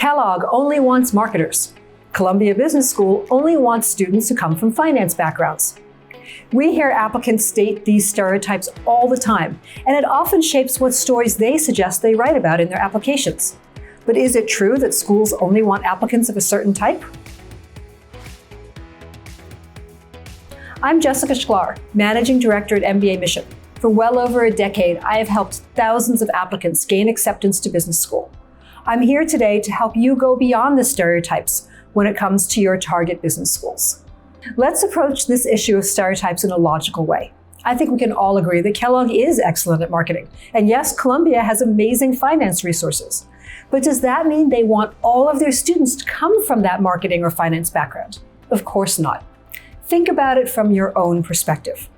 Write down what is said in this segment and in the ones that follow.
Kellogg only wants marketers. Columbia Business School only wants students who come from finance backgrounds. We hear applicants state these stereotypes all the time, and it often shapes what stories they suggest they write about in their applications. But is it true that schools only want applicants of a certain type? I'm Jessica Shklar, Managing Director at mbaMission. For well over a decade, I have helped thousands of applicants gain acceptance to business school. I'm here today to help you go beyond the stereotypes when it comes to your target business schools. Let's approach this issue of stereotypes in a logical way. I think we can all agree that Kellogg is excellent at marketing. And yes, Columbia has amazing finance resources. But does that mean they want all of their students to come from that marketing or finance background? Of course not. Think about it from your own perspective.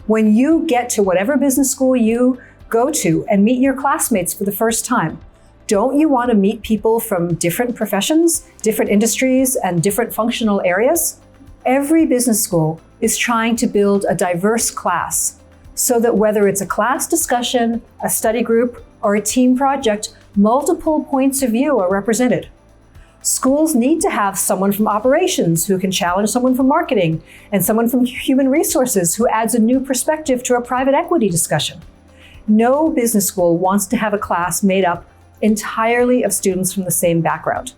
When you get to whatever business school you go to and meet your classmates for the first time, don't you want to meet people from different professions, different industries, and different functional areas? Every business school is trying to build a diverse class so that whether it's a class discussion, a study group, or a team project, multiple points of view are represented. Schools need to have someone from operations who can challenge someone from marketing, and someone from human resources who adds a new perspective to a private equity discussion. No business school wants to have a class made up entirely of students from the same background.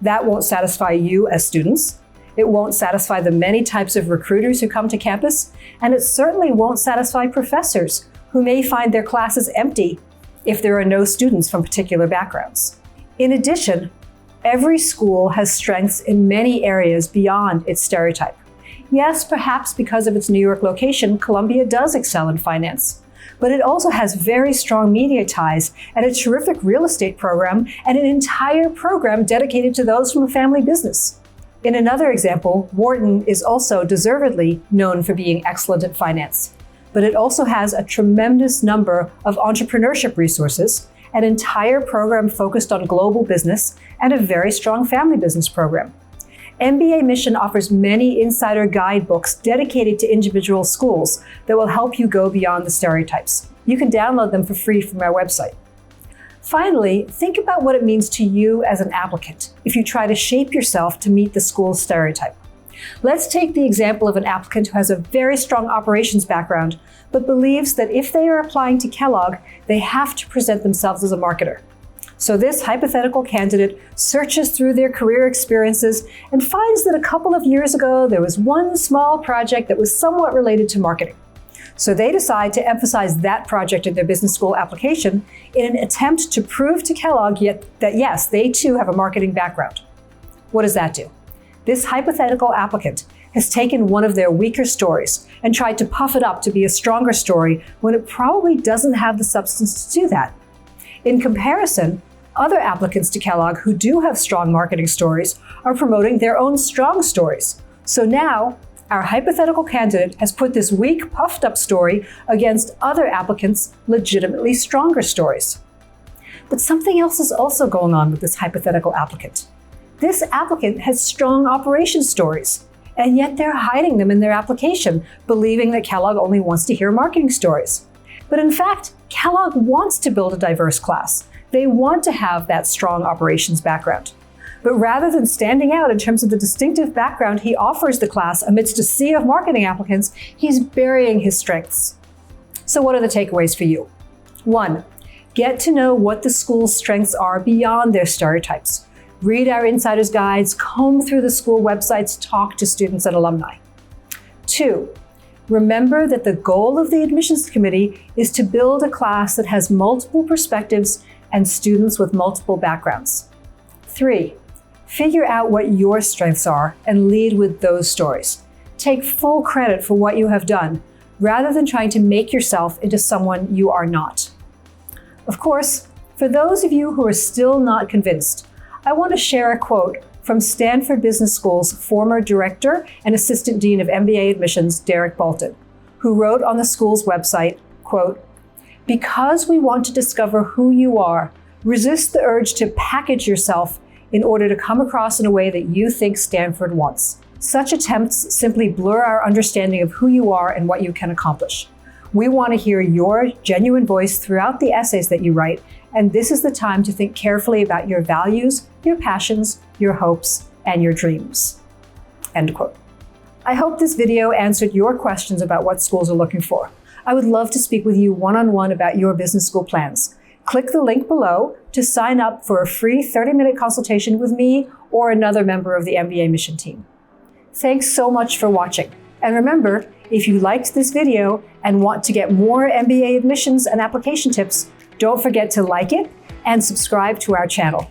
That won't satisfy you as students. It won't satisfy the many types of recruiters who come to campus, and it certainly won't satisfy professors who may find their classes empty if there are no students from particular backgrounds. In addition, every school has strengths in many areas beyond its stereotype. Yes, perhaps because of its New York location, Columbia does excel in finance. But it also has very strong media ties and a terrific real estate program and an entire program dedicated to those from a family business. In another example, Wharton is also deservedly known for being excellent at finance, but it also has a tremendous number of entrepreneurship resources, an entire program focused on global business, and a very strong family business program. mbaMission offers many insider guidebooks dedicated to individual schools that will help you go beyond the stereotypes. You can download them for free from our website. Finally, think about what it means to you as an applicant if you try to shape yourself to meet the school's stereotype. Let's take the example of an applicant who has a very strong operations background, but believes that if they are applying to Kellogg, they have to present themselves as a marketer. So this hypothetical candidate searches through their career experiences and finds that a couple of years ago, there was one small project that was somewhat related to marketing. So they decide to emphasize that project in their business school application in an attempt to prove to Kellogg that yes, they too have a marketing background. What does that do? This hypothetical applicant has taken one of their weaker stories and tried to puff it up to be a stronger story when it probably doesn't have the substance to do that. In comparison, other applicants to Kellogg who do have strong marketing stories are promoting their own strong stories. So now, our hypothetical candidate has put this weak, puffed-up story against other applicants' legitimately stronger stories. But something else is also going on with this hypothetical applicant. This applicant has strong operations stories, and yet they're hiding them in their application, believing that Kellogg only wants to hear marketing stories. But in fact, Kellogg wants to build a diverse class. They want to have that strong operations background. But rather than standing out in terms of the distinctive background he offers the class amidst a sea of marketing applicants, he's burying his strengths. So what are the takeaways for you? 1, get to know what the school's strengths are beyond their stereotypes. Read our insider's guides, comb through the school websites, talk to students and alumni. 2, remember that the goal of the admissions committee is to build a class that has multiple perspectives and students with multiple backgrounds. 3, figure out what your strengths are and lead with those stories. Take full credit for what you have done, rather than trying to make yourself into someone you are not. Of course, for those of you who are still not convinced, I want to share a quote from Stanford Business School's former director and assistant dean of MBA admissions, Derek Bolton, who wrote on the school's website, quote, "Because we want to discover who you are, resist the urge to package yourself in order to come across in a way that you think Stanford wants. Such attempts simply blur our understanding of who you are and what you can accomplish. We want to hear your genuine voice throughout the essays that you write and this is the time to think carefully about your values, your passions, your hopes, and your dreams." End quote. I hope this video answered your questions about what schools are looking for. I would love to speak with you one-on-one about your business school plans. Click the link below to sign up for a free 30-minute consultation with me or another member of the MBA Mission team. Thanks so much for watching. And remember, if you liked this video and want to get more MBA admissions and application tips, don't forget to like it and subscribe to our channel.